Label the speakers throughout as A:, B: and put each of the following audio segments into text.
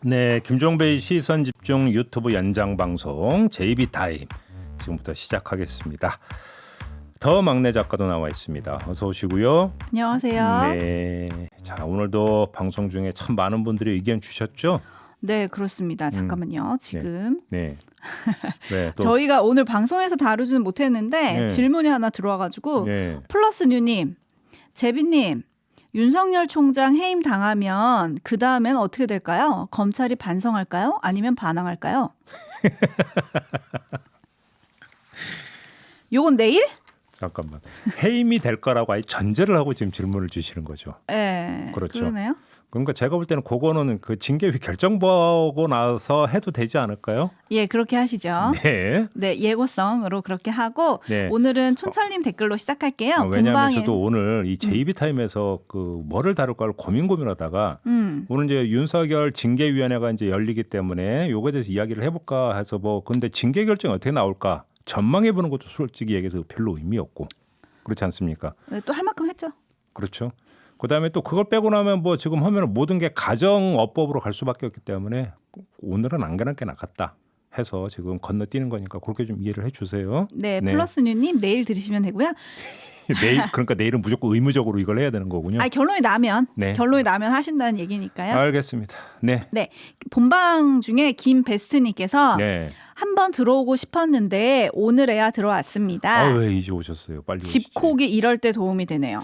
A: 네, 김종배의 시선집중 유튜브 연장방송 JB타임 지금부터 시작하겠습니다. 더 막내 작가도 나와 있습니다. 어서 오시고요.
B: 안녕하세요.
A: 네, 자 오늘도 방송 중에 참 많은 분들이 의견 주셨죠?
B: 네, 그렇습니다. 잠깐만요. 지금
A: 네. 네, 또,
B: 저희가 오늘 방송에서 다루지는 못했는데
A: 네.
B: 질문이 하나 들어와가지고
A: 네.
B: 플러스뉴님, 제비님, 윤석열 총장 해임 당하면 그 다음엔 어떻게 될까요? 검찰이 반성할까요? 아니면 반항할까요? 요건 내일?
A: 잠깐만. 해임이 될 거라고 아예 전제를 하고 지금 질문을 주시는 거죠.
B: 네,
A: 그렇죠.
B: 그러네요.
A: 그러니까 제가 볼 때는 그거는 그 징계위 결정 보고 나서 해도 되지 않을까요?
B: 예, 그렇게 하시죠.
A: 네.
B: 네, 예고성으로 그렇게 하고
A: 네.
B: 오늘은 촌철님 댓글로 시작할게요.
A: 왜냐하면
B: 본방에-
A: 저도 오늘 이 JB타임에서 그 뭐를 다룰까를 고민하다가 오늘 이제 윤석열 징계위원회가 이제 열리기 때문에 요거에 대해서 이야기를 해볼까 해서 뭐 근데 징계 결정이 어떻게 나올까 전망해보는 것도 솔직히 얘기해서 별로 의미 없고 그렇지 않습니까?
B: 네, 또 할 만큼 했죠.
A: 그렇죠. 그다음에 또 그걸 빼고 나면 뭐 지금 하면 모든 게 가정업법으로 갈 수밖에 없기 때문에 오늘은 안 가는 게 낫겠다 해서 지금 건너뛰는 거니까 그렇게 좀 이해를 해주세요.
B: 네, 플러스뉴님 내일 들으시면 되고요.
A: 내일 그러니까 내일은 무조건 의무적으로 이걸 해야 되는 거군요.
B: 아, 결론이 나면
A: 네.
B: 결론이 나면 하신다는 얘기니까요.
A: 알겠습니다. 네.
B: 네, 본방 중에 김베스트님께서
A: 네.
B: 한번 들어오고 싶었는데 오늘에야 들어왔습니다.
A: 아, 왜 이제 오셨어요? 빨리 오시지.
B: 집콕이 이럴 때 도움이 되네요.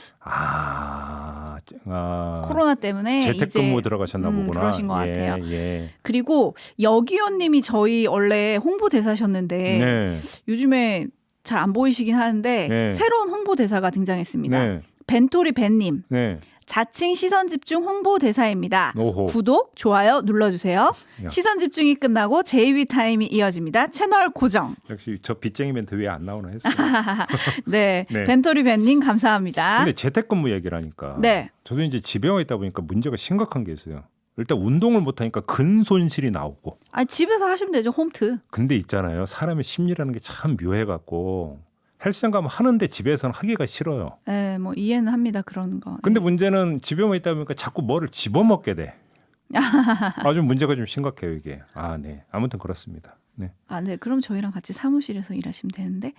B: 코로나 때문에
A: 재택근무
B: 이제
A: 들어가셨나 보구나.
B: 그러신 것
A: 예,
B: 같아요.
A: 예.
B: 그리고 여기요님이 저희 원래 홍보대사셨는데
A: 네.
B: 요즘에 잘 안 보이시긴 하는데
A: 네.
B: 새로운 홍보대사가 등장했습니다.
A: 네.
B: 벤토리 벤님.
A: 네.
B: 자칭 시선집중 홍보대사입니다.
A: 오호.
B: 구독, 좋아요 눌러주세요.
A: 야.
B: 시선집중이 끝나고 JB타임이 이어집니다. 채널 고정.
A: 역시 저 빚쟁이 멘트 왜 안 나오나 했어요.
B: 네,
A: 네.
B: 벤토리 벤님 감사합니다.
A: 근데 재택근무 얘기를 하니까
B: 네.
A: 저도 이제 집에 와 있다 보니까 문제가 심각한 게 있어요. 일단 운동을 못 하니까 근손실이 나오고.
B: 아, 집에서 하시면 되죠, 홈트.
A: 근데 있잖아요. 사람의 심리라는 게 참 묘해 갖고 헬스장 가면 하는데 집에서는 하기가 싫어요.
B: 네, 뭐 이해는 합니다, 그런 거.
A: 근데 문제는 집에만 있다 보니까 자꾸 뭐를 집어먹게 돼. 아주 문제가 좀 심각해요 이게. 아, 네. 아무튼 그렇습니다. 네.
B: 아, 네. 그럼 저희랑 같이 사무실에서 일하시면 되는데.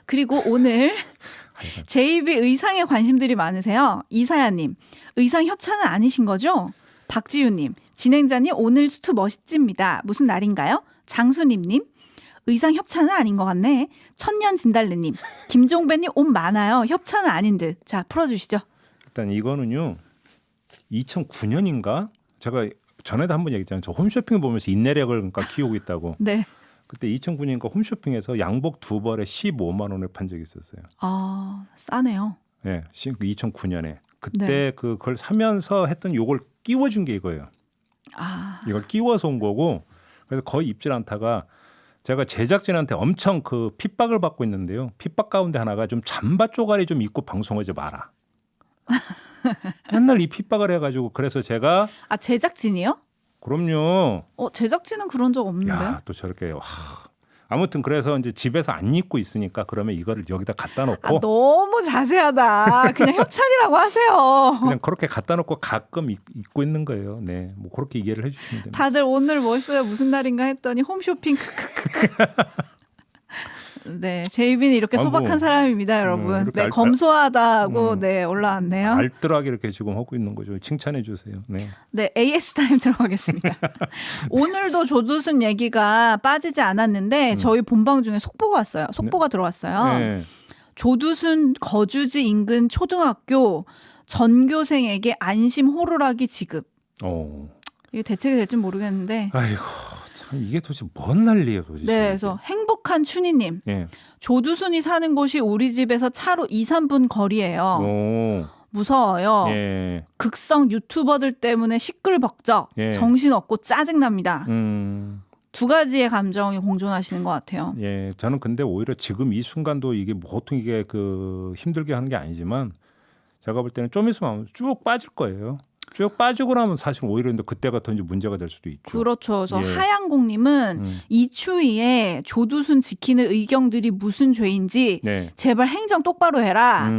B: 그리고 오늘 JB 의상에 관심들이 많으세요. 이사야님, 의상 협찬은 아니신 거죠? 박지윤님, 진행자님 오늘 수트 멋집니다. 무슨 날인가요? 장수님님, 의상 협찬은 아닌 것 같네. 천년 진달래님, 김종배님 옷 많아요. 협찬은 아닌 듯. 자, 풀어주시죠.
A: 일단 이거는요. 2009년인가? 제가 전에도 한번 얘기했잖아요. 저 홈쇼핑 보면서 인내력을 그러니까 키우고 있다고.
B: 네.
A: 그때 2009년인가 홈쇼핑에서 양복 두 벌에 15만 원에 판 적이 있었어요.
B: 아, 싸네요.
A: 네, 2009년에. 그때
B: 네.
A: 그걸 사면서 했던 요걸 끼워준 게 이거예요.
B: 아,
A: 이걸 끼워서 온 거고 그래서 거의 입질 않다가 제가 제작진한테 엄청 그 핍박을 받고 있는데요. 핍박 가운데 하나가 좀 잠바 쪼가리 좀 입고 방송하지 마라. 맨날 이 핍박을 해가지고 그래서 제가
B: 아 제작진이요?
A: 그럼요.
B: 제작진은 그런 적 없는데.
A: 야, 또 저렇게 와. 아무튼 그래서 이제 집에서 안 입고 있으니까 그러면 이거를 여기다 갖다 놓고
B: 아, 너무 자세하다. 그냥 협찬이라고 하세요.
A: 그냥 그렇게 갖다 놓고 가끔 입고 있는 거예요. 네, 뭐 그렇게 이해를 해주시면 됩니다.
B: 다들 오늘 멋있어요. 무슨 날인가 했더니 홈쇼핑. 네, 제이비는 이렇게
A: 아,
B: 소박한
A: 뭐,
B: 사람입니다, 여러분.
A: 이렇게
B: 네, 검소하다고 네 올라왔네요.
A: 알뜰하게 이렇게 지금 하고 있는 거죠. 칭찬해 주세요. 네.
B: 네, AS 타임 들어가겠습니다. 오늘도 조두순 얘기가 빠지지 않았는데 저희 본방 중에 속보가 왔어요. 속보가 들어왔어요.
A: 네.
B: 조두순 거주지 인근 초등학교 전교생에게 안심 호루라기 지급. 이게 대책이 될지 모르겠는데.
A: 아이고 참 이게 도대체 뭔 난리예요, 도대체.
B: 네, 그래서 행복한 춘희님.
A: 예.
B: 조두순이 사는 곳이 우리 집에서 차로 2, 3분 거리예요.
A: 오.
B: 무서워요.
A: 예.
B: 극성 유튜버들 때문에 시끌벅적,
A: 예.
B: 정신없고 짜증납니다.
A: 음.
B: 두 가지의 감정이 공존하시는 것 같아요.
A: 예. 저는 근데 오히려 지금 이 순간도 이게 보통 이게 그 힘들게 하는 게 아니지만 제가 볼 때는 좀 있으면 쭉 빠질 거예요. 쭉 빠지고 나면 사실 오히려 근데 그때가 더 이제 문제가 될 수도 있죠.
B: 그렇죠. 그래서
A: 예.
B: 하양공님은 이 추위에 조두순 지키는 의경들이 무슨 죄인지
A: 네.
B: 제발 행정 똑바로 해라.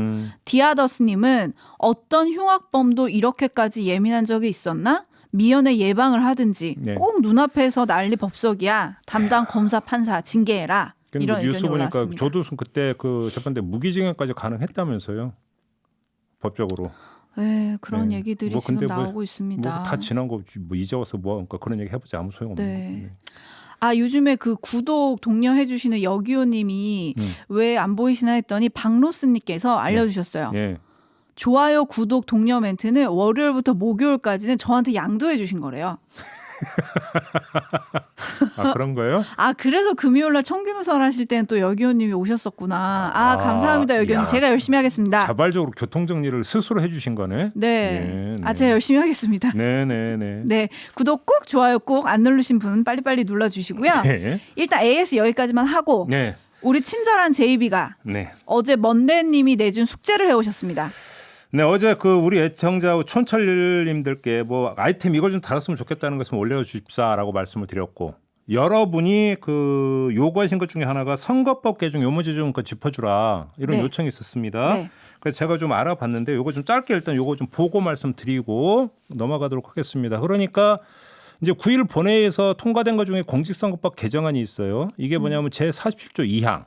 B: 디아더스님은 어떤 흉악범도 이렇게까지 예민한 적이 있었나? 미연에 예방을 하든지
A: 네.
B: 꼭 눈앞에서 난리 법석이야. 담당 검사 판사 징계해라. 이런
A: 뉴스
B: 의견이
A: 보니까
B: 올라왔습니다.
A: 조두순 그때 그 재판대 무기징역까지 가능했다면서요. 법적으로.
B: 네, 그런
A: 네.
B: 얘기들이
A: 뭐
B: 지금
A: 근데
B: 나오고 있습니다.
A: 뭐 다 지난 거 뭐 이제 와서 뭐 그러니까 그런 얘기 해보자 아무 소용없는
B: 네.
A: 거예요.
B: 아, 요즘에 그 구독 독려해 주시는 여기요님이 왜 안 보이시나 했더니 박로스님께서 알려주셨어요.
A: 예.
B: 좋아요, 구독, 독려 멘트는 월요일부터 목요일까지는 저한테 양도해 주신 거래요.
A: 아 그런 거예요?
B: 아, 그래서 금요일날 청기누설 하실 때는 또 여기요님이 오셨었구나. 아, 감사합니다, 여기요님.
A: 야.
B: 제가 열심히 하겠습니다.
A: 자발적으로 교통 정리를 스스로 해주신 거네.
B: 네.
A: 네,
B: 아,
A: 네.
B: 제가 열심히 하겠습니다.
A: 네네네.
B: 네, 구독 꼭, 좋아요 꼭 안 누르신 분 빨리빨리 눌러주시고요.
A: 네.
B: 일단 AS 여기까지만 하고
A: 네.
B: 우리 친절한 JB가
A: 네.
B: 어제 먼데님이 내준 숙제를 해오셨습니다.
A: 네, 어제 그 우리 애청자 촌철님들께 뭐 아이템 이걸 좀 달았으면 좋겠다는 것을 올려주십사라고 말씀을 드렸고 여러분이 그 요구하신 것 중에 하나가 선거법 개정 요 문제 좀 짚어주라 이런
B: 네.
A: 요청이 있었습니다.
B: 네.
A: 그래서 제가 좀 알아봤는데 요거 좀 짧게 일단 요거 좀 보고 말씀드리고 넘어가도록 하겠습니다. 그러니까 이제 9일 본회의에서 통과된 것 중에 공직선거법 개정안이 있어요. 이게 뭐냐면 제47조 2항.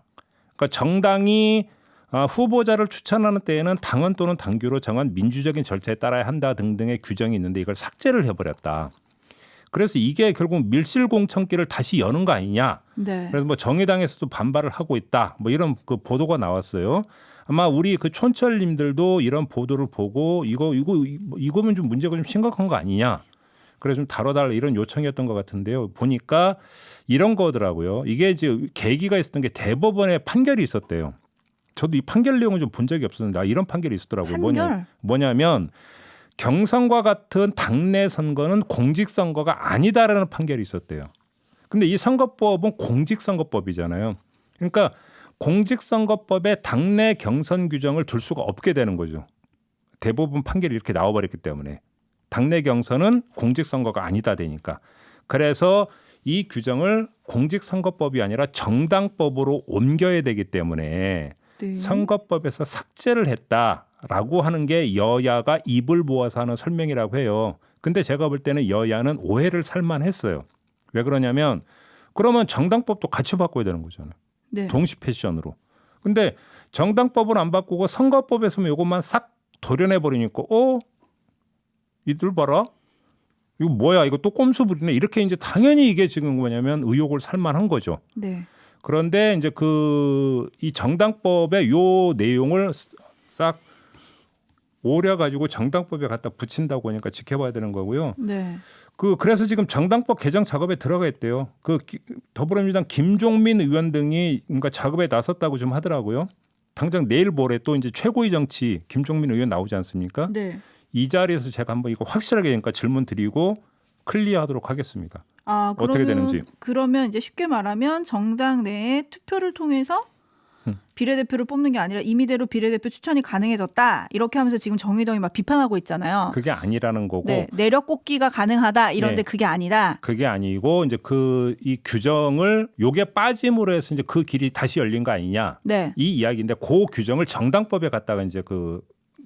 A: 그러니까 정당이 후보자를 추천하는 때에는 당원 또는 당규로 정한 민주적인 절차에 따라야 한다 등등의 규정이 있는데 이걸 삭제를 해버렸다. 그래서 이게 결국 밀실공천기를 다시 여는 거 아니냐.
B: 네.
A: 그래서 뭐 정의당에서도 반발을 하고 있다. 뭐 이런 그 보도가 나왔어요. 아마 우리 그 촌철님들도 이런 보도를 보고 이거면 좀 문제가 좀 심각한 거 아니냐. 그래서 좀 다뤄달라 이런 요청이었던 것 같은데요. 보니까 이런 거더라고요. 이게 이제 계기가 있었던 게 대법원의 판결이 있었대요. 저도 이 판결 내용을 좀 본 적이 없었는데 이런 판결이 있었더라고요.
B: 판결?
A: 뭐냐면 경선과 같은 당내 선거는 공직선거가 아니다라는 판결이 있었대요. 근데 이 선거법은 공직선거법이잖아요. 그러니까 공직선거법에 당내 경선 규정을 둘 수가 없게 되는 거죠. 대부분 판결이 이렇게 나와버렸기 때문에. 당내 경선은 공직선거가 아니다 되니까. 그래서 이 규정을 공직선거법이 아니라 정당법으로 옮겨야 되기 때문에
B: 네.
A: 선거법에서 삭제를 했다라고 하는 게 여야가 입을 모아서 하는 설명이라고 해요. 근데 제가 볼 때는 여야는 오해를 살만했어요. 왜 그러냐면 그러면 정당법도 같이 바꿔야 되는 거잖아요.
B: 네.
A: 동시 패션으로. 근데 정당법을 안 바꾸고 선거법에서만 이것만 싹 도려내 버리니까 이들 봐라. 이거 뭐야? 이거 또 꼼수 부리네. 이렇게 이제 당연히 이게 지금 뭐냐면 의혹을 살만한 거죠.
B: 네.
A: 그런데 이제 이 정당법의 요 내용을 싹 오려 가지고 정당법에 갖다 붙인다고 하니까 지켜봐야 되는 거고요.
B: 네.
A: 그래서 지금 정당법 개정 작업에 들어가 있대요. 더불어민주당 김종민 의원 등이 그러니까 작업에 나섰다고 좀 하더라고요. 당장 내일 모레 또 이제 최고위 정치 김종민 의원 나오지 않습니까?
B: 네.
A: 이 자리에서 제가 한번 이거 확실하게 그러니까 질문 드리고 클리어하도록 하겠습니다. 어떻게 되는지.
B: 그러면 이제 쉽게 말하면 정당 내에 투표를 통해서 비례대표를 뽑는 게 아니라 임의대로 비례대표 추천이 가능해졌다. 이렇게 하면서 지금 정의당이 막 비판하고 있잖아요.
A: 그게 아니라는 거고.
B: 네, 내력 꽂기가 가능하다. 이런데
A: 네.
B: 그게 아니다.
A: 그게 아니고 이제 이 규정을 요게 빠짐으로 해서 이제 그 길이 다시 열린 거 아니냐.
B: 네.
A: 이 이야기인데 그 규정을 정당법에 갖다가 이제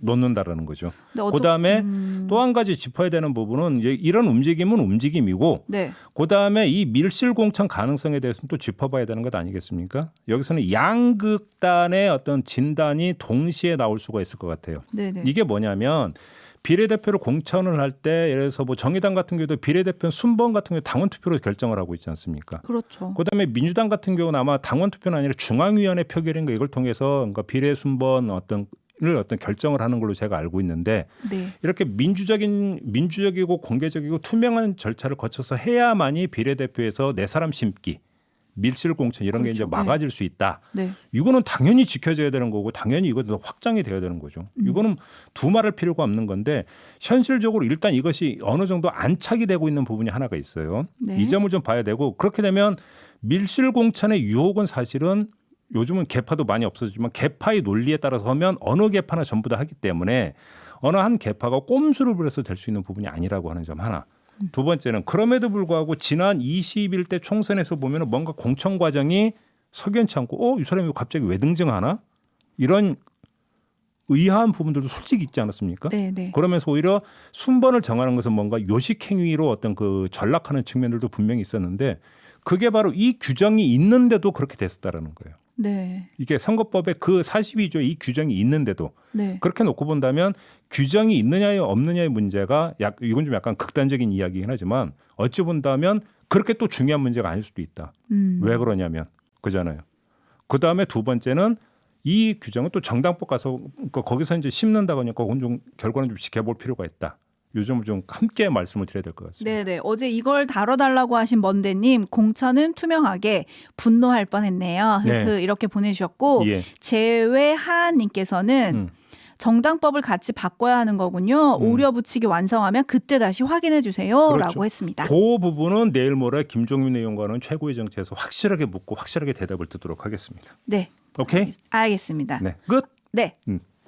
A: 놓는다라는 거죠. 그다음에 또 한 가지 짚어야 되는 부분은 이제 이런 움직임은 움직임이고
B: 네.
A: 그다음에 이 밀실공천 가능성에 대해서는 또 짚어봐야 되는 것 아니겠습니까? 여기서는 양극단의 어떤 진단이 동시에 나올 수가 있을 것 같아요.
B: 네네.
A: 이게 뭐냐면 비례대표를 공천을 할 때 예를 들어서 뭐 정의당 같은 경우도 비례대표 순번 같은 경우 당원 투표로 결정을 하고 있지 않습니까?
B: 그렇죠.
A: 그다음에 민주당 같은 경우는 아마 당원 투표는 아니라 중앙위원회 표결인가 이걸 통해서 그러니까 비례 순번 어떤 결정을 하는 걸로 제가 알고 있는데
B: 네.
A: 이렇게 민주적이고 공개적이고 투명한 절차를 거쳐서 해야만이 비례대표에서 내 사람 심기, 밀실공천 이런 게
B: 그렇죠.
A: 이제 막아질 수 있다.
B: 네.
A: 이거는 당연히 지켜져야 되는 거고 당연히 이것도 확장이 돼야 되는 거죠. 이거는 두말할 필요가 없는 건데 현실적으로 일단 이것이 어느 정도 안착이 되고 있는 부분이 하나가 있어요.
B: 네.
A: 이 점을 좀 봐야 되고 그렇게 되면 밀실공천의 유혹은 사실은 요즘은 계파도 많이 없어지지만 계파의 논리에 따라서 하면 어느 계파나 전부 다 하기 때문에 어느 한 계파가 꼼수를 부려서 될 수 있는 부분이 아니라고 하는 점 하나. 두 번째는 그럼에도 불구하고 지난 21대 총선에서 보면 뭔가 공천 과정이 석연치 않고 이 사람이 갑자기 왜 등장하나? 이런 의아한 부분들도 솔직히 있지 않았습니까?
B: 네.
A: 그러면서 오히려 순번을 정하는 것은 뭔가 요식행위로 어떤 그 전락하는 측면들도 분명히 있었는데 그게 바로 이 규정이 있는데도 그렇게 됐었다라는 거예요.
B: 네.
A: 이게 선거법에 그 42조에 이 규정이 있는데도
B: 네.
A: 그렇게 놓고 본다면 규정이 있느냐요 없느냐의 문제가 이건 좀 약간 극단적인 이야기이긴 하지만 어찌 본다면 그렇게 또 중요한 문제가 아닐 수도 있다. 왜 그러냐면 그잖아요. 그다음에 두 번째는 이 규정은 또 정당법 가서 거기서 이제 심는다거나 그건 좀 결과는 좀 지켜볼 필요가 있다. 요즘 좀 함께 말씀을 드려야 될 것 같습니다.
B: 네네. 어제 이걸 다뤄달라고 하신 먼데님 공천은 투명하게 분노할 뻔했네요.
A: 네.
B: 이렇게 보내주셨고
A: 예.
B: 제외하님께서는 정당법을 같이 바꿔야 하는 거군요. 오려 붙이기 완성하면 그때 다시 확인해 주세요라고
A: 그렇죠.
B: 했습니다.
A: 그 부분은 내일 모레 김종민 의원과는 최고의 정치에서 확실하게 묻고 확실하게 대답을 듣도록 하겠습니다.
B: 네.
A: 오케이?
B: 알겠습니다.
A: 네. 끝.
B: 네.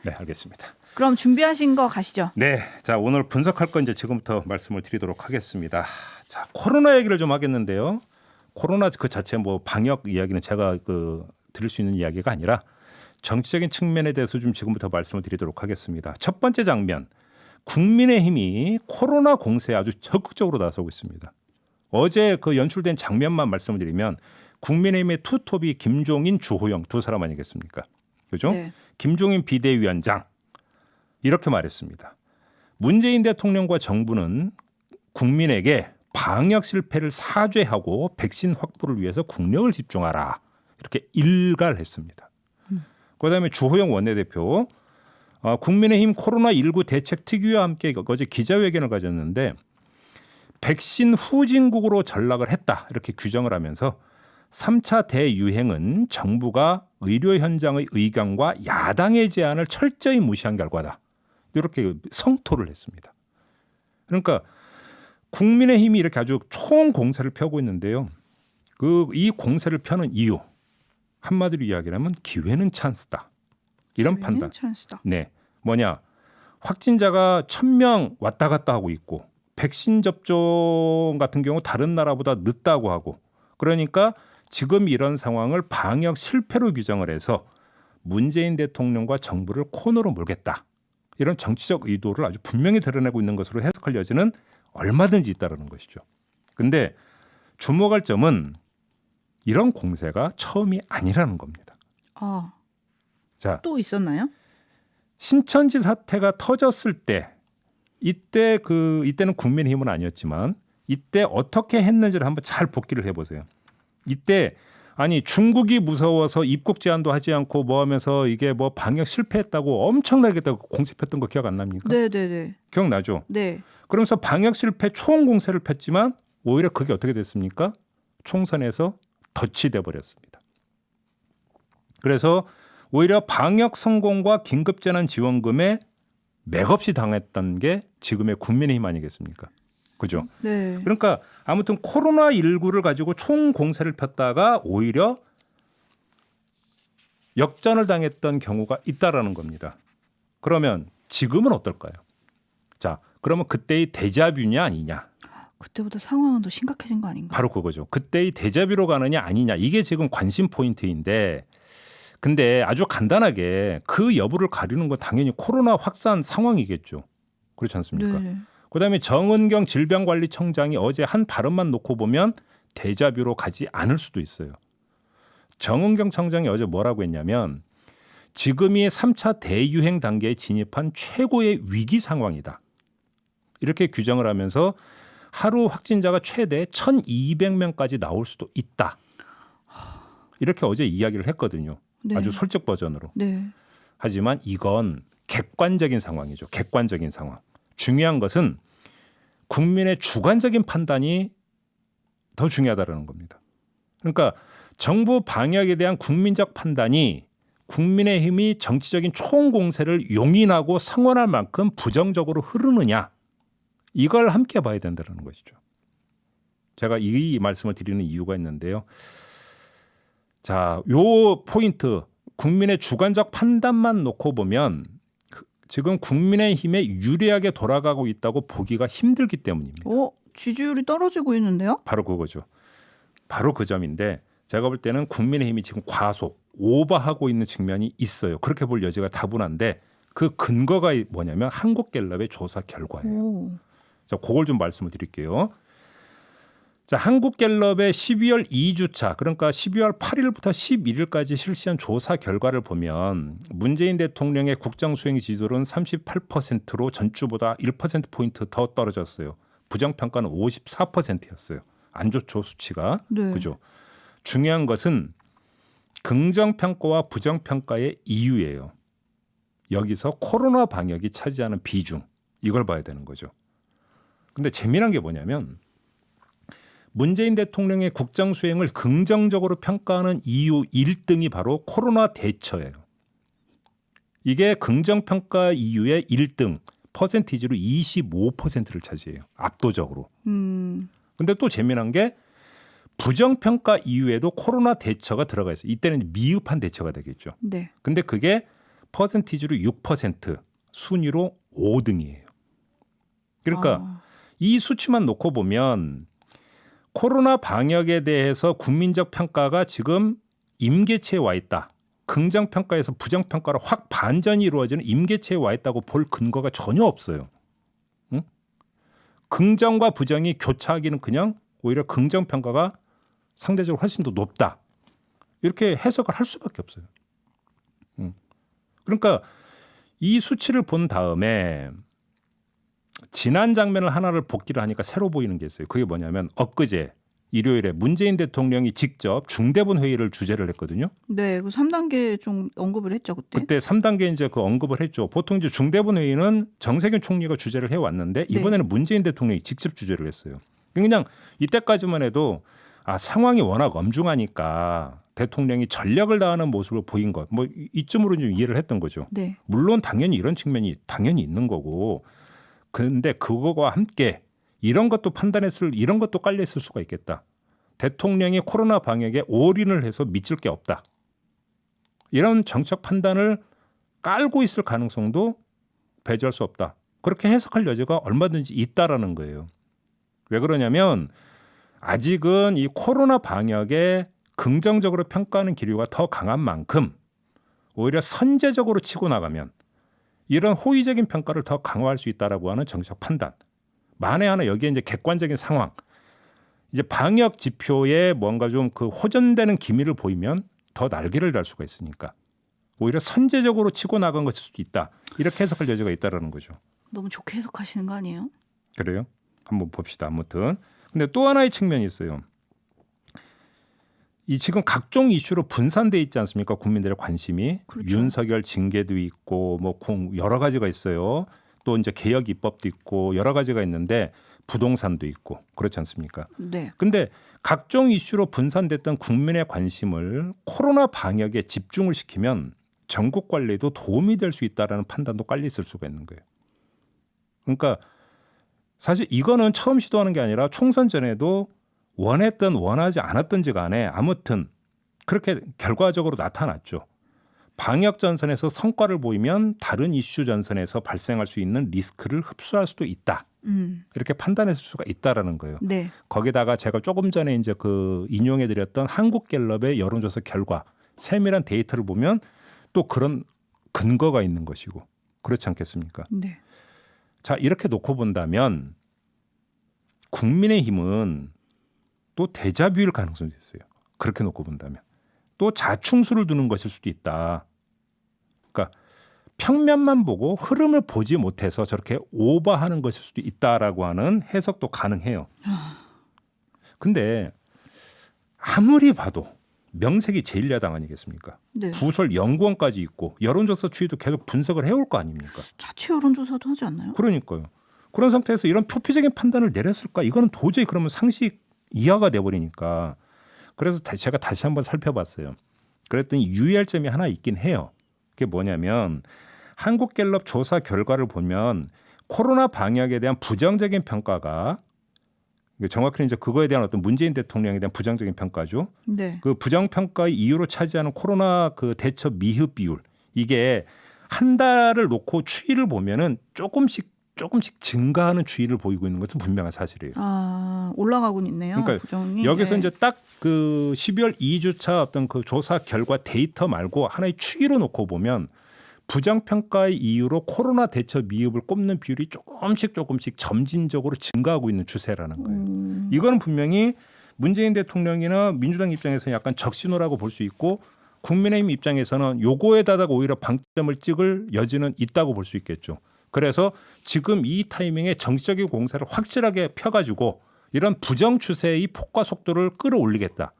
A: 네, 알겠습니다.
B: 그럼 준비하신 거 가시죠.
A: 네, 자 오늘 분석할 건 이제 지금부터 말씀을 드리도록 하겠습니다. 자 코로나 얘기를 좀 하겠는데요. 코로나 그 자체 뭐 방역 이야기는 제가 드릴 수 있는 이야기가 아니라 정치적인 측면에 대해서 좀 지금부터 말씀을 드리도록 하겠습니다. 첫 번째 장면, 국민의힘이 코로나 공세에 아주 적극적으로 나서고 있습니다. 어제 그 연출된 장면만 말씀을 드리면 국민의힘의 투톱이 김종인, 주호영 두 사람 아니겠습니까? 그죠?
B: 네.
A: 김종인 비대위원장. 이렇게 말했습니다. 문재인 대통령과 정부는 국민에게 방역 실패를 사죄하고 백신 확보를 위해서 국력을 집중하라. 이렇게 일갈했습니다. 그다음에 주호영 원내대표 국민의힘 코로나19 대책 특위와 함께 어제 기자회견을 가졌는데 백신 후진국으로 전락을 했다. 이렇게 규정을 하면서 3차 대유행은 정부가 의료 현장의 의견과 야당의 제안을 철저히 무시한 결과다. 이렇게 성토를 했습니다. 그러니까 국민의힘이 이렇게 아주 총공세를 펴고 있는데요. 이 공세를 펴는 이유 한마디로 이야기하면 기회는 찬스다. 이런
B: 기회는
A: 판단.
B: 찬스다.
A: 네, 뭐냐 확진자가 1,000명 왔다 갔다 하고 있고 백신 접종 같은 경우 다른 나라보다 늦다고 하고 그러니까 지금 이런 상황을 방역 실패로 규정을 해서 문재인 대통령과 정부를 코너로 몰겠다. 이런 정치적 의도를 아주 분명히 드러내고 있는 것으로 해석할 여지는 얼마든지 있다는 것이죠. 그런데 주목할 점은 이런 공세가 처음이 아니라는 겁니다. 자,
B: 또 있었나요?
A: 신천지 사태가 터졌을 때 이때는 국민의힘은 아니었지만 이때 어떻게 했는지를 한번 잘 복기를 해보세요. 이때 아니 중국이 무서워서 입국 제한도 하지 않고 뭐 하면서 이게 뭐 방역 실패했다고 엄청나게 공세 폈던 거 기억 안 납니까?
B: 네네네.
A: 기억나죠?
B: 네.
A: 그러면서 방역 실패 총공세를 폈지만 오히려 그게 어떻게 됐습니까? 총선에서 덫이 돼버렸습니다. 그래서 오히려 방역 성공과 긴급재난지원금에 맥없이 당했던 게 지금의 국민의힘 아니겠습니까? 그죠?
B: 네.
A: 그러니까 아무튼 코로나19를 가지고 총공세를 폈다가 오히려 역전을 당했던 경우가 있다라는 겁니다. 그러면 지금은 어떨까요? 자, 그러면 그때의 데자뷰냐 아니냐?
B: 그때보다 상황은 더 심각해진 거 아닌가?
A: 바로 그거죠. 그때의 데자뷰로 가느냐 아니냐 이게 지금 관심 포인트인데 근데 아주 간단하게 그 여부를 가리는 건 당연히 코로나 확산 상황이겠죠. 그렇지 않습니까?
B: 네.
A: 그다음에 정은경 질병관리청장이 어제 한 발언만 놓고 보면 데자뷰로 가지 않을 수도 있어요. 정은경 청장이 어제 뭐라고 했냐면 지금이 3차 대유행 단계에 진입한 최고의 위기 상황이다. 이렇게 규정을 하면서 하루 확진자가 최대 1,200명까지 나올 수도 있다. 이렇게 어제 이야기를 했거든요.
B: 네.
A: 아주 솔직 버전으로.
B: 네.
A: 하지만 이건 객관적인 상황이죠. 객관적인 상황. 중요한 것은 국민의 주관적인 판단이 더 중요하다는 겁니다. 그러니까 정부 방역에 대한 국민적 판단이 국민의힘이 정치적인 총공세를 용인하고 성원할 만큼 부정적으로 흐르느냐 이걸 함께 봐야 된다는 것이죠. 제가 이 말씀을 드리는 이유가 있는데요. 자, 요 포인트 국민의 주관적 판단만 놓고 보면 지금 국민의힘에 유리하게 돌아가고 있다고 보기가 힘들기 때문입니다.
B: 지지율이 떨어지고 있는데요?
A: 바로 그거죠. 바로 그 점인데 제가 볼 때는 국민의힘이 지금 과속, 오버하고 있는 측면이 있어요. 그렇게 볼 여지가 다분한데 그 근거가 뭐냐면 한국갤럽의 조사 결과예요. 자, 그걸 좀 말씀을 드릴게요. 자, 한국갤럽의 12월 2주차 그러니까 12월 8일부터 11일까지 실시한 조사 결과를 보면 문재인 대통령의 국정수행 지지율은 38%로 전주보다 1%포인트 더 떨어졌어요. 부정평가는 54%였어요. 안 좋죠, 수치가.
B: 네.
A: 그죠? 중요한 것은 긍정평가와 부정평가의 이유예요. 여기서 코로나 방역이 차지하는 비중 이걸 봐야 되는 거죠. 근데 재미난 게 뭐냐면 문재인 대통령의 국정 수행을 긍정적으로 평가하는 이유 1등이 바로 코로나 대처예요. 이게 긍정평가 이유의 1등 퍼센티지로 25%를 차지해요. 압도적으로. 근데 또 재미난 게 부정평가 이유에도 코로나 대처가 들어가 있어요. 이때는 미흡한 대처가 되겠죠.
B: 네.
A: 근데 그게 퍼센티지로 6%, 순위로 5등이에요. 그러니까 이 수치만 놓고 보면 코로나 방역에 대해서 국민적 평가가 지금 임계체에 와 있다. 긍정평가에서 부정평가로 확 반전이 이루어지는 임계체에 와 있다고 볼 근거가 전혀 없어요. 응? 긍정과 부정이 교차하기는 그냥 오히려 긍정평가가 상대적으로 훨씬 더 높다. 이렇게 해석을 할 수밖에 없어요. 그러니까 이 수치를 본 다음에 지난 장면을 하나를 복기를 하니까 새로 보이는 게 있어요. 그게 뭐냐면 엊그제 일요일에 문재인 대통령이 직접 중대본 회의를 주재를 했거든요.
B: 네, 그 3단계 좀 언급을 했죠 그때.
A: 그때 3단계 이제 그 언급을 했죠. 보통 이제 중대본 회의는 정세균 총리가 주재를 해왔는데 이번에는 문재인 대통령이 직접 주재를 했어요. 그냥 이때까지만 해도 상황이 워낙 엄중하니까 대통령이 전력을 다하는 모습을 보인 것, 뭐 이쯤으로 좀 이해를 했던 거죠.
B: 네.
A: 물론 당연히 이런 측면이 당연히 있는 거고, 그런데 그거와 함께 이런 것도 이런 것도 깔려 있을 수가 있겠다. 대통령이 코로나 방역에 올인을 해서 미칠 게 없다. 이런 정책 판단을 깔고 있을 가능성도 배제할 수 없다. 그렇게 해석할 여지가 얼마든지 있다라는 거예요. 왜 그러냐면 아직은 이 코로나 방역에 긍정적으로 평가하는 기류가 더 강한 만큼 오히려 선제적으로 치고 나가면 이런 호의적인 평가를 더 강화할 수 있다라고 하는 정책 판단. 만에 하나 여기에 이제 객관적인 상황, 이제 방역 지표에 뭔가 좀 그 호전되는 기미를 보이면 더 날개를 달 수가 있으니까 오히려 선제적으로 치고 나간 것일 수도 있다. 이렇게 해석할 여지가 있다라는 거죠.
B: 너무 좋게 해석하시는 거 아니에요?
A: 그래요? 한번 봅시다. 아무튼. 근데 또 하나의 측면이 있어요. 이 지금 각종 이슈로 분산돼 있지 않습니까? 국민들의 관심이.
B: 그렇죠.
A: 윤석열 징계도 있고 뭐 여러 가지가 있어요. 또 이제 개혁 입법도 있고 여러 가지가 있는데 부동산도 있고 그렇지 않습니까?
B: 네.
A: 근데 각종 이슈로 분산됐던 국민의 관심을 코로나 방역에 집중을 시키면 전국 관리에도 도움이 될 수 있다라는 판단도 깔려 있을 수가 있는 거예요. 그러니까 사실 이거는 처음 시도하는 게 아니라 총선 전에도 원했든 원하지 않았든지 간에 아무튼 그렇게 결과적으로 나타났죠. 방역 전선에서 성과를 보이면 다른 이슈 전선에서 발생할 수 있는 리스크를 흡수할 수도 있다. 이렇게 판단했을 수가 있다라는 거예요.
B: 네.
A: 거기다가 제가 조금 전에 이제 그 인용해드렸던 한국갤럽의 여론조사 결과 세밀한 데이터를 보면 또 그런 근거가 있는 것이고 그렇지 않겠습니까?
B: 네.
A: 자, 이렇게 놓고 본다면 국민의힘은 또 데자뷰일 가능성이 있어요. 그렇게 놓고 본다면 또 자충수를 두는 것일 수도 있다. 그러니까 평면만 보고 흐름을 보지 못해서 저렇게 오버하는 것일 수도 있다라고 하는 해석도 가능해요. 근데 아무리 봐도 명색이 제1야당 아니겠습니까?
B: 네.
A: 부설 연구원까지 있고 여론조사 추이도 계속 분석을 해올 거 아닙니까?
B: 자체 여론조사도 하지 않나요?
A: 그러니까요. 그런 상태에서 이런 표피적인 판단을 내렸을까? 이거는 도저히 그러면 상식 이하가 돼버리니까. 그래서 제가 다시 한번 살펴봤어요. 그랬더니 유의할 점이 하나 있긴 해요. 그게 뭐냐면 한국갤럽 조사 결과를 보면 코로나 방역에 대한 부정적인 평가가 정확히는 이제 그거에 대한 어떤 문재인 대통령에 대한 부정적인 평가죠.
B: 네.
A: 그 부정 평가의 이유로 차지하는 코로나 그 대처 미흡 비율 이게 한 달을 놓고 추이를 보면은 조금씩 증가하는 추이를 보이고 있는 것은 분명한 사실이에요.
B: 아, 올라가고 있네요.
A: 그러니까
B: 부정이.
A: 여기서
B: 네.
A: 이제 딱 그 12월 2주차 어떤 그 조사 결과 데이터 말고 하나의 추이로 놓고 보면 부정 평가의 이유로 코로나 대처 미흡을 꼽는 비율이 조금씩 점진적으로 증가하고 있는 추세라는 거예요. 이거는 분명히 문재인 대통령이나 민주당 입장에서는 약간 적신호라고 볼 수 있고 국민의힘 입장에서는 요거에다가 오히려 방점을 찍을 여지는 있다고 볼 수 있겠죠. 그래서 지금 이 타이밍에 정치적인 공세를 확실하게 펴가지고 이런 부정 추세의 폭과 속도를 끌어올리겠다.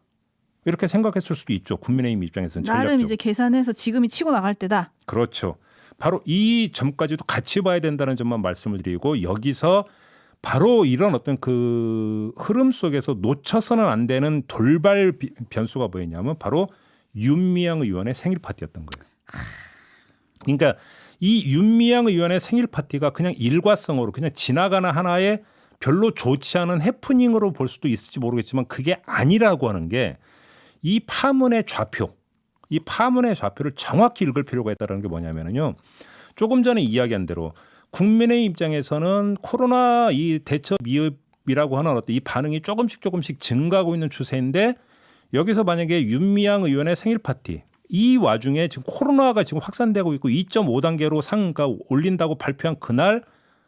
A: 이렇게 생각했을 수도 있죠. 국민의힘 입장에서는
B: 나름
A: 전략적으로.
B: 이제 계산해서 지금이 치고 나갈 때다.
A: 그렇죠. 바로 이 점까지도 같이 봐야 된다는 점만 말씀을 드리고 여기서 바로 이런 어떤 그 흐름 속에서 놓쳐서는 안 되는 돌발 변수가 뭐였냐면 바로 윤미향 의원의 생일 파티였던 거예요. 그러니까 이 윤미향 의원의 생일 파티가 그냥 일과성으로 그냥 지나가는 하나의 별로 좋지 않은 해프닝으로 볼 수도 있을지 모르겠지만 그게 아니라고 하는 게 이 파문의 좌표를 정확히 읽을 필요가 있다는 게 뭐냐면요. 조금 전에 이야기한 대로 국민의 입장에서는 코로나 이 대처 미흡이라고 하는 어떤 이 반응이 조금씩 증가하고 있는 추세인데 여기서 만약에 윤미향 의원의 생일 파티 이 와중에 지금 코로나가 지금 확산되고 있고 2.5단계로 상가 올린다고 발표한 그날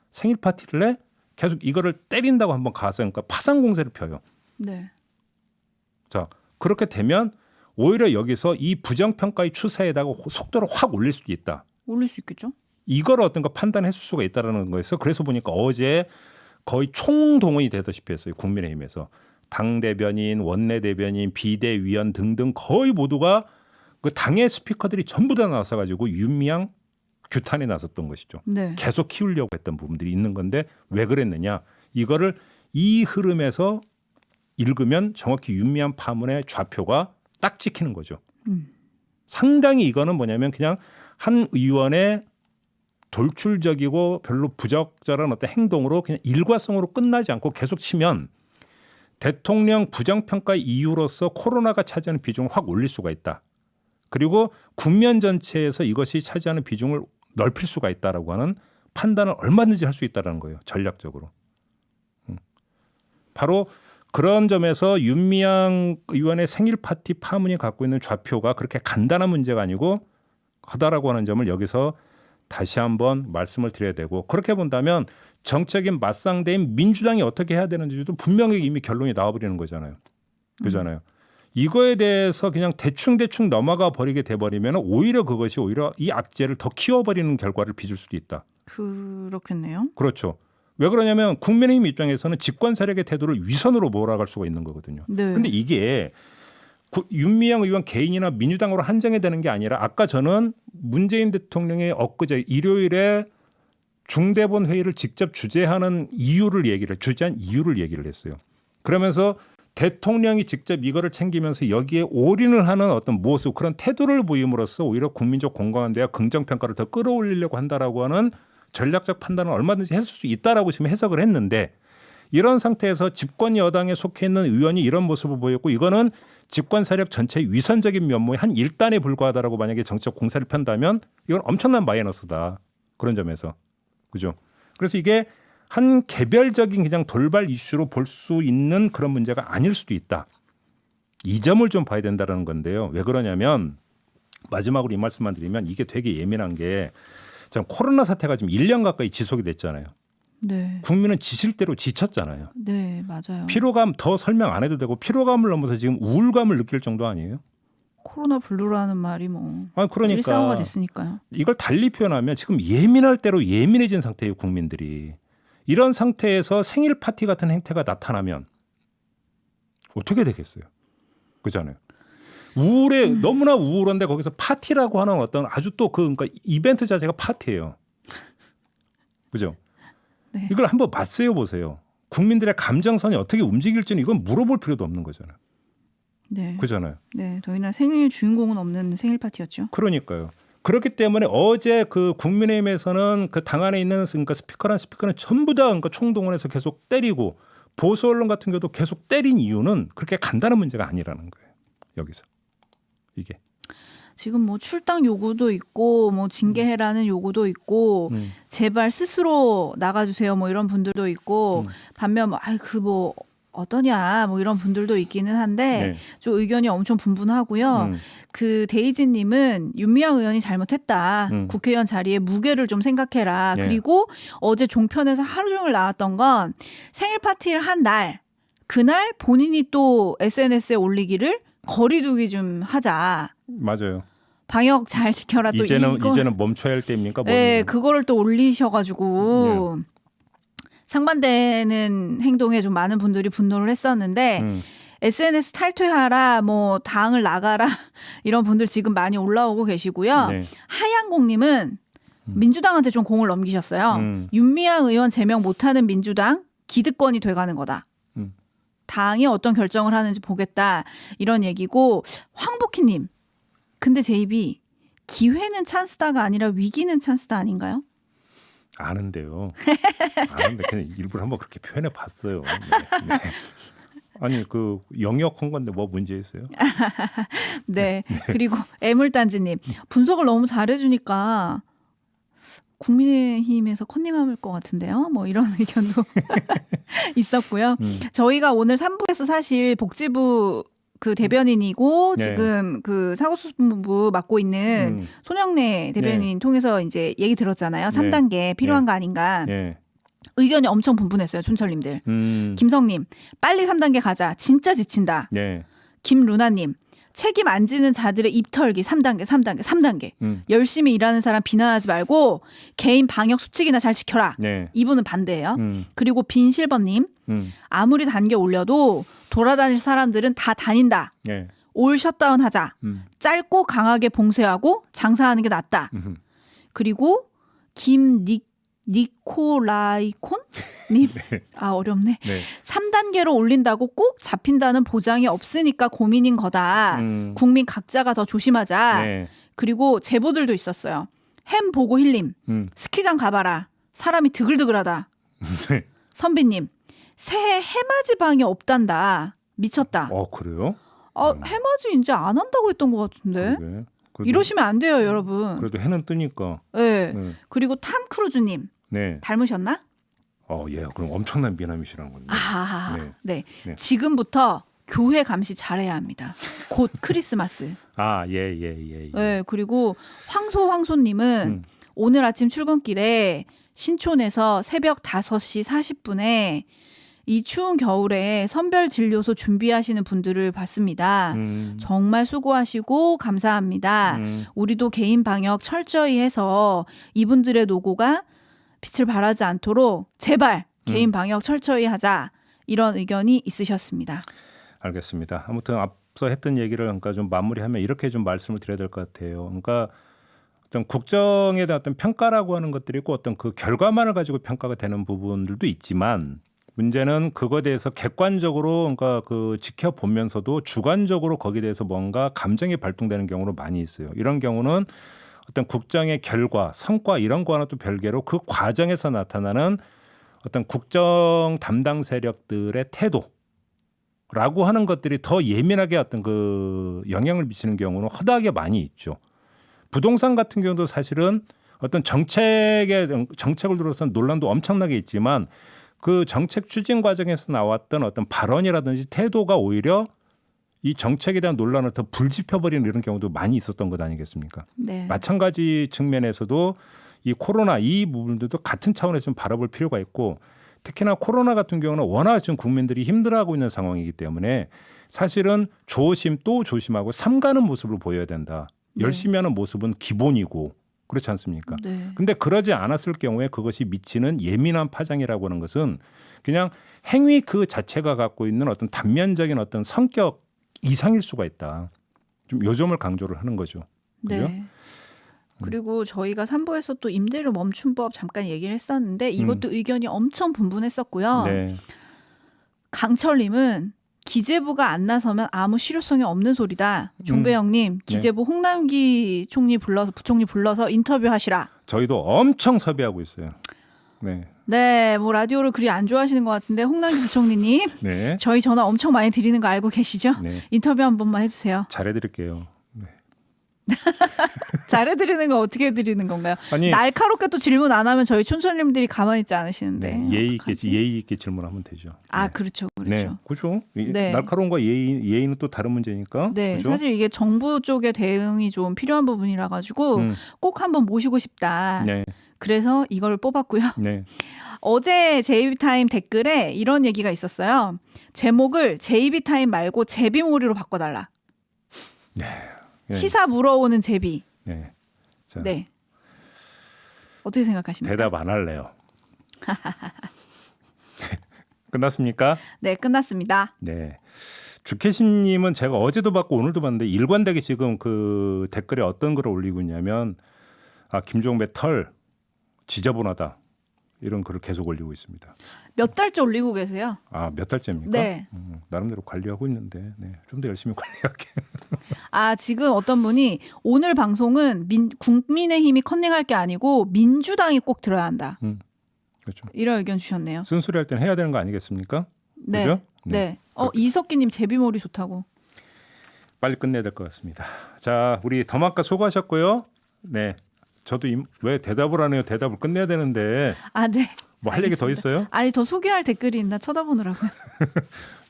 A: 생일 파티를 해 계속 이거를 때린다고 한번 가서 그러니까 파상 공세를 펴요.
B: 네.
A: 자 그렇게 되면 오히려 여기서 이 부정평가의 추세에다가 속도를 확 올릴 수도 있다.
B: 올릴 수 있겠죠.
A: 이걸 어떤가 판단했을 수가 있다는 거에서 그래서 보니까 어제 거의 총동원이 되다시피 했어요. 국민의힘에서. 당대변인, 원내대변인, 비대위원 등등 거의 모두가 그 당의 스피커들이 전부 다 나서가지고 윤미향 규탄에 나섰던 것이죠.
B: 네.
A: 계속 키우려고 했던 부분들이 있는 건데 왜 그랬느냐. 이거를 이 흐름에서 읽으면 정확히 윤미향 파문의 좌표가 딱 찍히는 거죠. 상당히 이거는 뭐냐면 그냥 한 의원의 돌출적이고 별로 부적절한 어떤 행동으로 그냥 일과성으로 끝나지 않고 계속 치면 대통령 부정평가 이유로서 코로나가 차지하는 비중을 확 올릴 수가 있다. 그리고 국면 전체에서 이것이 차지하는 비중을 넓힐 수가 있다라고 하는 판단을 얼마든지 할 수 있다는 거예요. 전략적으로. 바로 그런 점에서 윤미향 의원의 생일 파티 파문이 갖고 있는 좌표가 그렇게 간단한 문제가 아니고 크다라고 하는 점을 여기서 다시 한번 말씀을 드려야 되고 그렇게 본다면 정책인 맞상대인 민주당이 어떻게 해야 되는지도 분명히 이미 결론이 나와버리는 거잖아요. 그잖아요. 이거에 대해서 그냥 대충 넘어가 버리게 돼버리면 오히려 그것이 오히려 이 악재를 더 키워버리는 결과를 빚을 수도 있다.
B: 그렇겠네요.
A: 그렇죠. 왜 그러냐면 국민의힘 입장에서는 집권 세력의 태도를 위선으로 몰아갈 수가 있는 거거든요.
B: 네.
A: 근데 이게 윤미향 의원 개인이나 민주당으로 한정이 되는 게 아니라 아까 저는 문재인 대통령의 엊그제 일요일에 중대본 회의를 직접 주재한 이유를 얘기를 했어요. 그러면서 대통령이 직접 이거를 챙기면서 여기에 올인을 하는 어떤 모습 그런 태도를 보임으로써 오히려 국민적 공감대와 긍정평가를 더 끌어올리려고 한다라고 하는 전략적 판단은 얼마든지 했을 수 있다라고 지금 해석을 했는데 이런 상태에서 집권 여당에 속해 있는 의원이 이런 모습을 보였고 이거는 집권 세력 전체의 위선적인 면모의 한 일단에 불과하다라고 만약에 정책 공세를 편다면 이건 엄청난 마이너스다. 그런 점에서. 그죠? 그래서 이게 한 개별적인 그냥 돌발 이슈로 볼 수 있는 그런 문제가 아닐 수도 있다. 이 점을 좀 봐야 된다는 건데요. 왜 그러냐면 마지막으로 이 말씀만 드리면 이게 되게 예민한 게 참 코로나 사태가 지금 1년 가까이 지속이 됐잖아요.
B: 네.
A: 국민은 지칠 대로 지쳤잖아요.
B: 네, 맞아요.
A: 피로감 더 설명 안 해도 되고 피로감을 넘어서 지금 우울감을 느낄 정도 아니에요?
B: 코로나 블루라는 말이 뭐
A: 그러니까
B: 일상화가 됐으니까요.
A: 이걸 달리 표현하면 지금 예민할 대로 예민해진 상태예요, 국민들이. 이런 상태에서 생일 파티 같은 행태가 나타나면 어떻게 되겠어요? 그렇잖아요. 너무나 우울한데 거기서 파티라고 하는 어떤 아주 또 그러니까 이벤트 자체가 파티예요. 그죠?
B: 네.
A: 이걸 한번 맞세워 보세요. 국민들의 감정선이 어떻게 움직일지는 이건 물어볼 필요도 없는 거잖아요.
B: 네.
A: 그잖아요.
B: 네, 저희는 생일 주인공은 없는 생일 파티였죠.
A: 그러니까요. 그렇기 때문에 어제 그 국민의힘에서는 그 당 안에 있는 그러니까 스피커는 전부 다 그러니까 총동원해서 계속 때리고 보수 언론 같은 경우도 계속 때린 이유는 그렇게 간단한 문제가 아니라는 거예요. 여기서 이게
B: 지금 뭐 출당 요구도 있고 뭐 징계해라는 요구도 있고 제발 스스로 나가주세요 뭐 이런 분들도 있고 반면 뭐 그 뭐 어떠냐 뭐 이런 분들도 있기는 한데
A: 네.
B: 좀 의견이 엄청 분분하고요. 그 데이지님은 윤미향 의원이 잘못했다. 국회의원 자리에 무게를 좀 생각해라.
A: 네.
B: 그리고 어제 종편에서 하루 종일 나왔던 건 생일 파티를 한 날 그날 본인이 또 SNS에 올리기를 거리두기 좀 하자.
A: 맞아요.
B: 방역 잘 지켜라. 또
A: 이제는 멈춰야 할 때입니까?
B: 네, 그거를 또 올리셔가지고 상반되는 행동에 좀 많은 분들이 분노를 했었는데 SNS 탈퇴하라, 뭐 당을 나가라 이런 분들 지금 많이 올라오고 계시고요.
A: 네.
B: 하양공님은 민주당한테 좀 공을 넘기셨어요. 윤미향 의원 제명 못하는 민주당 기득권이 돼가는 거다. 당이 어떤 결정을 하는지 보겠다 이런 얘기고 황복희님. 근데 제 입이 기회는 찬스다가 아니라 위기는 찬스다 아닌가요?
A: 아는데요. 아는데 그냥 일부러 한번 그렇게 표현해 봤어요. 네. 네. 아니 그 영역한 건데 뭐 문제 있어요?
B: 네. 그리고 애물단지님 분석을 너무 잘해주니까 국민의힘에서 컨닝할 것 같은데요. 뭐 이런 의견도 있었고요. 저희가 오늘 3부에서 사실 복지부 그 대변인이고
A: 네.
B: 지금 그 사고수습본부 맡고 있는 손영래 대변인 통해서 이제 얘기 들었잖아요. 3단계 필요한 거 아닌가.
A: 네.
B: 의견이 엄청 분분했어요. 촌철님들. 김성님 빨리 3단계 가자. 진짜 지친다.
A: 네.
B: 김루나님 책임 안 지는 자들의 입털기 3단계. 열심히 일하는 사람 비난하지 말고 개인 방역 수칙이나 잘 지켜라.
A: 네.
B: 이분은 반대예요. 그리고 빈실버님 아무리 단계 올려도 돌아다닐 사람들은 다 다닌다.
A: 네.
B: 올 셧다운 하자. 짧고 강하게 봉쇄하고 장사하는 게 낫다. 그리고 니코라이콘? 님? 아 어렵네.
A: 네.
B: 3단계로 올린다고 꼭 잡힌다는 보장이 없으니까 고민인 거다. 국민 각자가 더 조심하자.
A: 네.
B: 그리고 제보들도 있었어요. 햄 보고 힐림. 스키장 가봐라. 사람이 드글드글하다.
A: 네.
B: 선비님. 새해 해맞이 방이 없단다. 미쳤다.
A: 그래요?
B: 해맞이 이제 안 한다고 했던 것 같은데.
A: 그러게.
B: 이러시면 안 돼요, 여러분.
A: 그래도 해는 뜨니까.
B: 네.
A: 네.
B: 그리고 탐 크루즈님.
A: 네.
B: 닮으셨나?
A: 예. 그럼 엄청난 미남이시라는 건데.
B: 네.
A: 네.
B: 지금부터 교회 감시 잘해야 합니다. 곧 크리스마스.
A: 예.
B: 네. 그리고 황소님은 오늘 아침 출근길에 신촌에서 새벽 5시 40분에 이 추운 겨울에 선별진료소 준비하시는 분들을 봤습니다. 정말 수고하시고 감사합니다. 우리도 개인 방역 철저히 해서 이분들의 노고가 빛을 발하지 않도록 제발 개인 방역 철저히 하자. 이런 의견이 있으셨습니다.
A: 알겠습니다. 아무튼 앞서 했던 얘기를 그러니까 좀 마무리하면 이렇게 좀 말씀을 드려야 될 것 같아요. 그러니까 어떤 국정에 대한 어떤 평가라고 하는 것들이 있고 어떤 그 결과만을 가지고 평가가 되는 부분들도 있지만 문제는 그거에 대해서 객관적으로 그러니까 그 지켜보면서도 주관적으로 거기에 대해서 뭔가 감정이 발동되는 경우로 많이 있어요. 이런 경우는 어떤 국정의 결과, 성과 이런 거와는 또 별개로 그 과정에서 나타나는 어떤 국정 담당 세력들의 태도라고 하는 것들이 더 예민하게 어떤 그 영향을 미치는 경우는 허다하게 많이 있죠. 부동산 같은 경우도 사실은 어떤 정책을 들어서 논란도 엄청나게 있지만 그 정책 추진 과정에서 나왔던 어떤 발언이라든지 태도가 오히려 이 정책에 대한 논란을 더 불지펴버리는 이런 경우도 많이 있었던 것 아니겠습니까?
B: 네.
A: 마찬가지 측면에서도 이 코로나 이 부분들도 같은 차원에서 좀 바라볼 필요가 있고 특히나 코로나 같은 경우는 워낙 지금 국민들이 힘들어하고 있는 상황이기 때문에 사실은 조심 또 조심하고 삼가는 모습을 보여야 된다. 열심히 하는 모습은 기본이고 그렇지 않습니까?
B: 네.
A: 근데 그러지 않았을 경우에 그것이 미치는 예민한 파장이라고 하는 것은 그냥 행위 그 자체가 갖고 있는 어떤 단면적인 어떤 성격 이상일 수가 있다. 좀 요 점을 강조를 하는 거죠. 그죠?
B: 네. 그리고 저희가 3부에서 또 임대료 멈춤법 잠깐 얘기를 했었는데 이것도 의견이 엄청 분분했었고요.
A: 네.
B: 강철님은 기재부가 안 나서면 아무 실효성이 없는 소리다. 종배영님 기재부 홍남기 총리 불러서 부총리 불러서 인터뷰하시라.
A: 저희도 엄청 섭외하고 있어요. 네.
B: 네, 뭐 라디오를 그리 안 좋아하시는 것 같은데 홍남기 부총리님,
A: 네.
B: 저희 전화 엄청 많이 드리는 거 알고 계시죠?
A: 네.
B: 인터뷰 한 번만 해주세요.
A: 잘해드릴게요. 네.
B: 잘해드리는 거 어떻게 해드리는 건가요?
A: 아니
B: 날카롭게 또 질문 안 하면 저희 촌철님들이 가만히 있지 않으시는데.
A: 네, 예의 있게
B: 어떡하지?
A: 예의 있게 질문하면 되죠.
B: 아,
A: 네.
B: 그렇죠,
A: 네,
B: 그렇죠.
A: 그죠.
B: 네.
A: 날카로운 거 예의는 또 다른 문제니까.
B: 네,
A: 그죠?
B: 사실 이게 정부 쪽의 대응이 좀 필요한 부분이라 가지고 꼭 한번 모시고 싶다.
A: 네,
B: 그래서 이걸 뽑았고요.
A: 네.
B: 어제 제이비타임 댓글에 이런 얘기가 있었어요. 제목을 제이비타임 말고 제비몰이로 바꿔달라.
A: 네.
B: 시사 물어오는 제비.
A: 네. 자,
B: 네. 어떻게 생각하십니까?
A: 대답 안 할래요. 끝났습니까?
B: 네, 끝났습니다.
A: 네. 주캐신님은 제가 어제도 봤고 오늘도 봤는데 일관되게 지금 그 댓글에 어떤 글을 올리고 있냐면 김종배 털 지저분하다 이런 글을 계속 올리고 있습니다.
B: 몇 달째 올리고 계세요?
A: 몇 달째입니까?
B: 네.
A: 나름대로 관리하고 있는데 좀 더 열심히 관리할게.
B: 지금 어떤 분이 오늘 방송은 국민의힘이 컨닝할 게 아니고 민주당이 꼭 들어야 한다.
A: 그렇죠.
B: 이런 의견 주셨네요.
A: 쓴소리 할 때는 해야 되는 거 아니겠습니까?
B: 네.
A: 그죠?
B: 네. 이석기님 제비몰이 좋다고.
A: 빨리 끝내야 될 것 같습니다. 자, 우리 더마카 수고하셨고요. 네. 저도 왜 대답을 안 해요? 대답을 끝내야 되는데.
B: 네.
A: 뭐 할 얘기 더 있어요?
B: 아니, 더 소개할 댓글이 있나 쳐다보느라고요.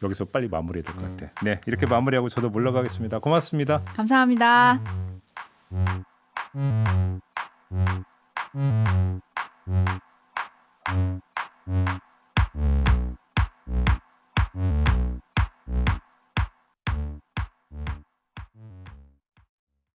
A: 여기서 빨리 마무리해야 될 것 같아. 네, 이렇게 마무리하고 저도 물러가겠습니다. 고맙습니다.
B: 감사합니다.